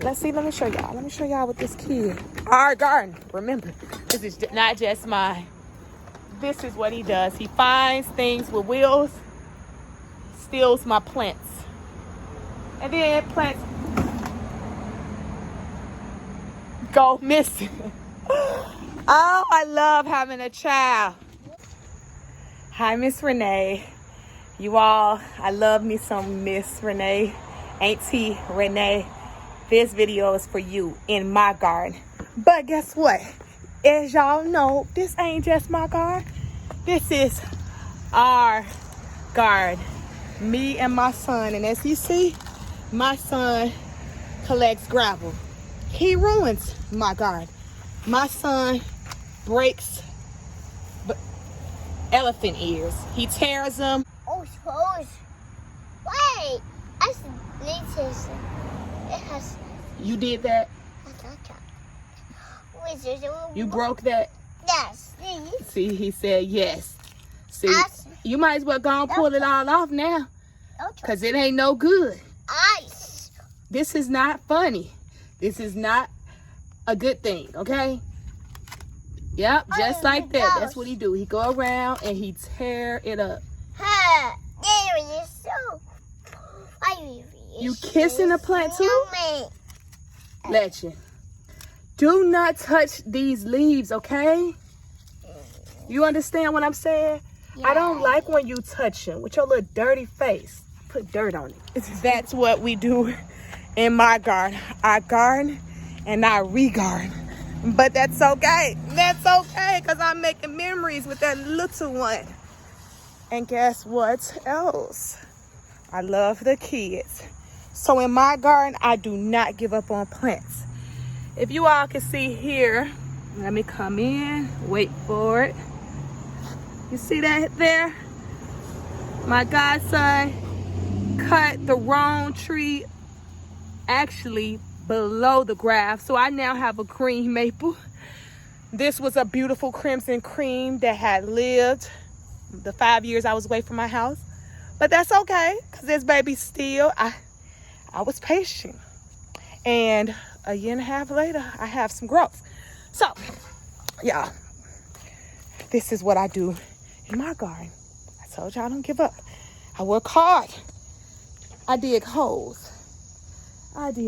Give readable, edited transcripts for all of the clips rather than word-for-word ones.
Let's see, let me show y'all. Let me show y'all with this kid. Our garden. Remember, this is not just mine. This is what he does. He finds things with wheels, steals my plants. And then plants go missing. Oh, I love having a child. Hi, Miss Renee. You all, I love me some Miss Renee, Auntie Renee. This video is for you in my garden. But guess what? As y'all know, this ain't just my garden. This is our garden. Me and my son. And as you see, my son collects gravel. He ruins my garden. My son breaks elephant ears. He tears them. Oh, wait. I need to. It has. You did that? You broke that? Yes. See, he said yes. See, you might as well go and pull it all off now. Because it ain't no good. Ice. This is not funny. This is not a good thing, okay? Yep, just like that. That's what he do. He go around and he tear it up. You kissing the plant too? Let you. Do not touch these leaves, okay? You understand what I'm saying? Yeah. I don't like when you touch them with your little dirty face. Put dirt on it. That's what we do in my garden. I garden and I re-garden. But that's okay. That's okay because I'm making memories with that little one. And guess what else? I love the kids. So in my garden, I do not give up on plants. If you all can see here, let me come in, wait for it. You see that there? My godson cut the wrong tree actually below the grass. So I now have a green maple. This was a beautiful crimson cream that had lived the 5 years I was away from my house. But that's okay, because this baby still, I was patient. And a year and a half later, I have some growth. So, y'all, this is what I do in my garden. I told y'all I don't give up. I work hard. I dig holes. And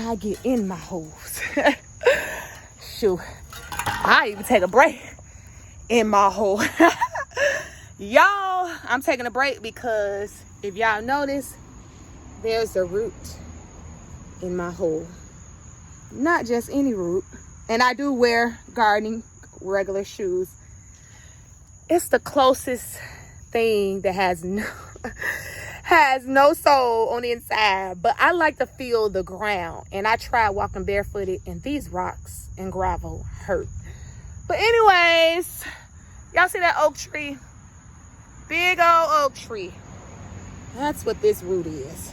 I get in my holes. Shoot, I even take a break in my hole. Y'all, I'm taking a break because if y'all notice, there's a root in my hole. Not just any root. And I do wear gardening regular shoes. It's the closest thing that has no soul on the inside. But I like to feel the ground. And I tried walking barefooted and these rocks and gravel hurt. But anyways, y'all see that oak tree? Big old oak tree. That's what this root is.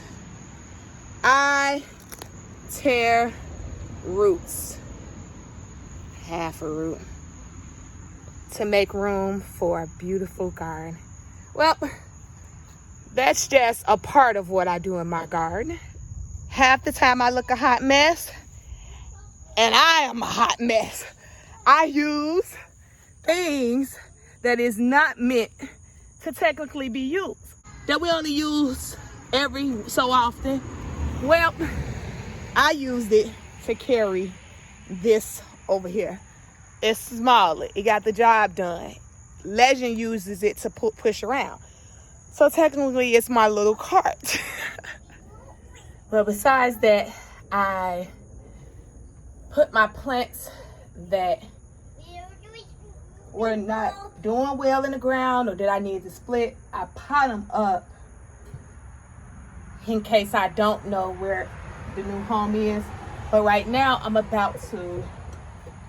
I tear roots, half a root, to make room for a beautiful garden. Well, that's just a part of what I do in my garden. Half the time I look a hot mess, and I am a hot mess. I use things that is not meant to technically be used, that we only use every so often. Well, I used it to carry this over here. It's smaller. It got the job done. Legend uses it to push around. So technically, it's my little cart. But besides that, I put my plants that were not doing well in the ground or that I need to split, I pot them up in case I don't know where the new home is. But right now I'm about to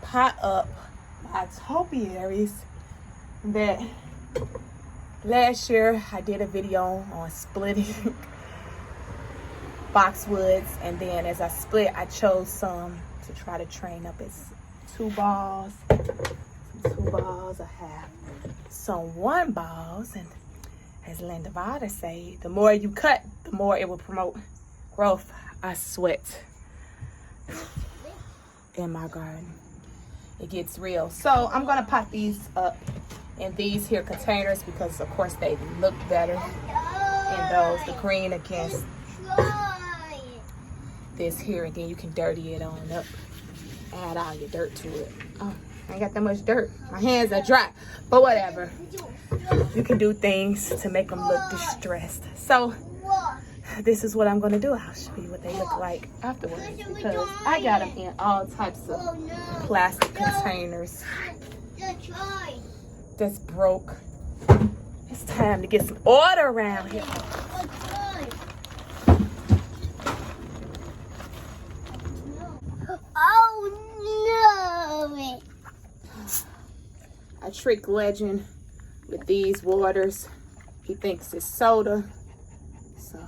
pot up my topiaries that last year I did a video on splitting boxwoods, and then as I split I chose some to try to train up as two balls. I have some one balls, and as Linda Vada say, the more you cut, the more it will promote growth. I sweat in my garden. It gets real. So I'm gonna pot these up in these here containers because of course they look better in those, the green against this here, and then you can dirty it on up, add all your dirt to it. Oh, I ain't got that much dirt, my hands are dry, but whatever. You can do things to make them look distressed. So this is what I'm gonna do. I'll show you what they look like afterwards, because I got them in all types of plastic containers that's broke. It's time to get some order around here. Oh no! I trick Legend with these waters. He thinks it's soda. So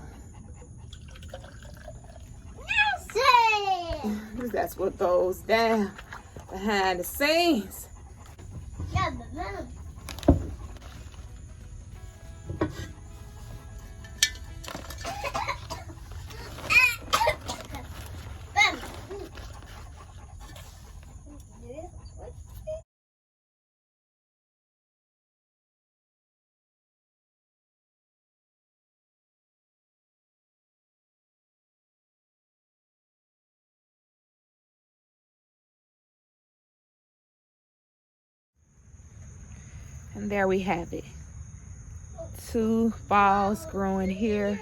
that's what goes down behind the scenes. And there we have it. 2 balls growing here.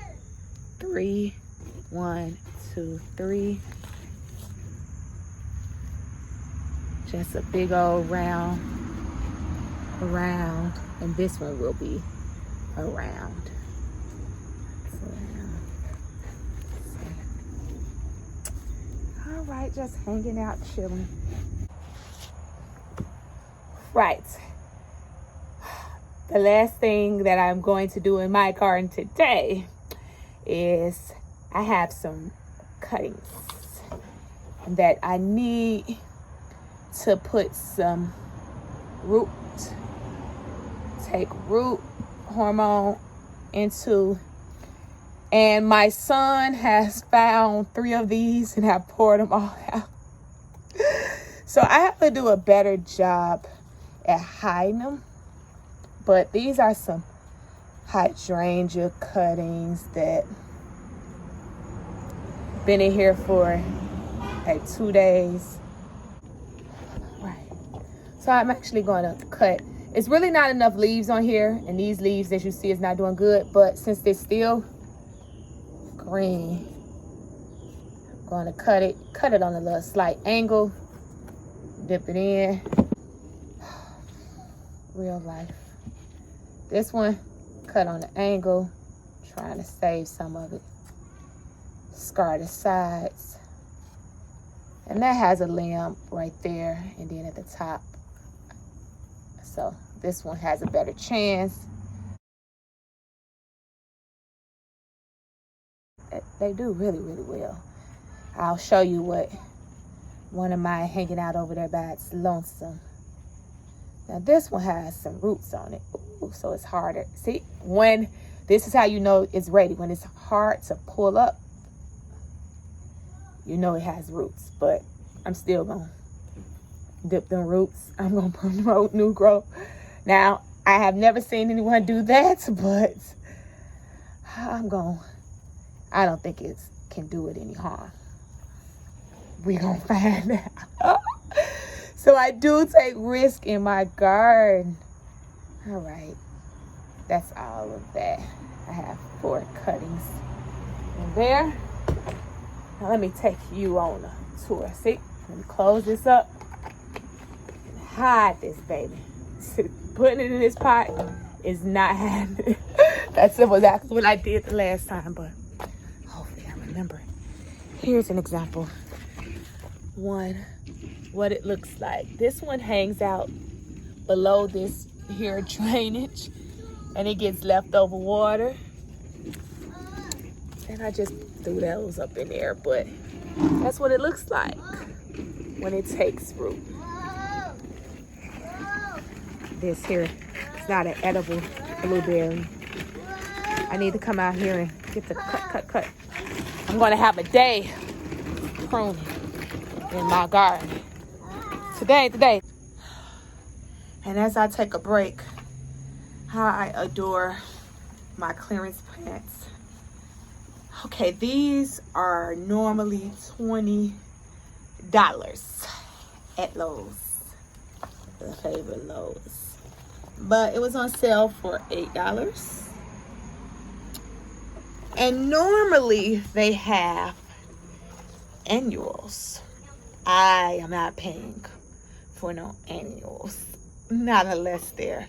3, 1, 2, 3. Just a big old round, and this one will be around. All right, just hanging out, chilling. Right. The last thing that I'm going to do in my garden today is I have some cuttings that I need to put some take root hormone into. And my son has found 3 of these and I've poured them all out. So I have to do a better job at hiding them. But these are some hydrangea cuttings that been in here for like 2 days. Right. So I'm actually going to cut. It's really not enough leaves on here, and these leaves, as you see, is not doing good. But since they're still green, I'm going to cut it on a little slight angle, dip it in. Real life. This one cut on the angle, trying to save some of it. Scar the sides. And that has a limb right there, and then at the top. So this one has a better chance. They do really, really well. I'll show you what one of mine hanging out over there by its lonesome. Now this one has some roots on it. Ooh, so it's harder. See, this is how you know it's ready. When it's hard to pull up, you know it has roots. But I'm still gonna dip them roots. I'm gonna promote new growth. Now, I have never seen anyone do that, but I don't think it can do it any harm. We gonna find out. So I do take risk in my garden. All right, that's all of that. I have 4 cuttings in there. Now let me take you on a tour. See, let me close this up and hide this baby. Putting it in this pot is not happening. That's exactly what I did the last time, but hopefully I remember. Here's an example. What it looks like. This one hangs out below this here drainage, and it gets leftover water. And I just threw those up in there, but that's what it looks like when it takes root. This here is not an edible blueberry. I need to come out here and get the cut I'm gonna have a day pruning in my garden. Today. And as I take a break, how I adore my clearance plants. Okay, these are normally $20 at Lowe's, the favorite Lowe's, but it was on sale for $8. And normally they have annuals. I am not paying for no annuals, not unless they're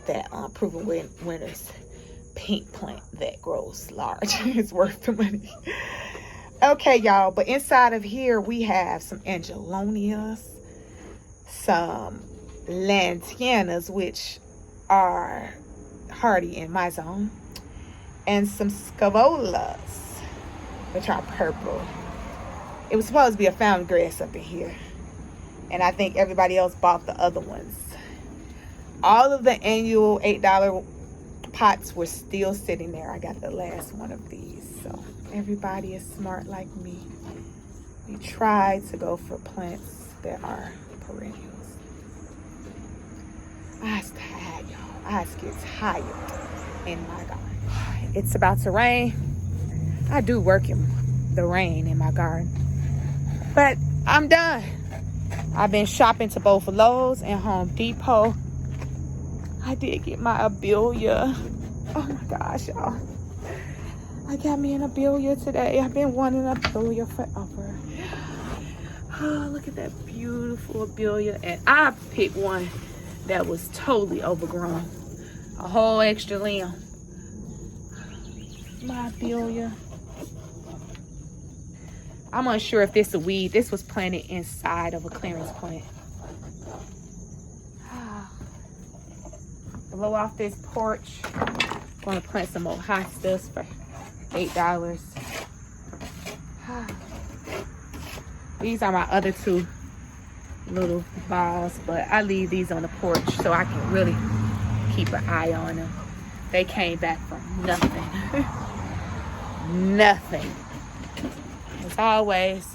that proven winners pink plant that grows large. It's worth the money. Okay, y'all, but inside of here we have some angelonias, some lantanas, which are hardy in my zone, and some scavolas, which are purple. It was supposed to be a fountain grass up in here, and I think everybody else bought the other ones. All of the annual $8 pots were still sitting there. I got the last one of these. So everybody is smart like me. We try to go for plants that are perennials. I was tired, y'all. I was getting tired in my garden. It's about to rain. I do work in the rain in my garden, but I'm done. I've been shopping to both Lowe's and Home Depot. I did get my abelia. Oh my gosh, y'all. I got me an abelia today. I've been wanting an abelia forever. Oh, look at that beautiful abelia. And I picked one that was totally overgrown. A whole extra limb. My abelia. I'm unsure if this is a weed. This was planted inside of a clearance plant. Blow off this porch. Gonna plant some more hostas for $8. These are my other two little balls, but I leave these on the porch so I can really keep an eye on them. They came back from nothing. Nothing. As always,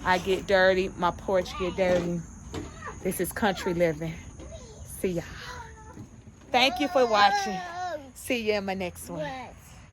I get dirty, my porch get dirty. This is country living. See y'all. Thank you for watching. See you in my next one.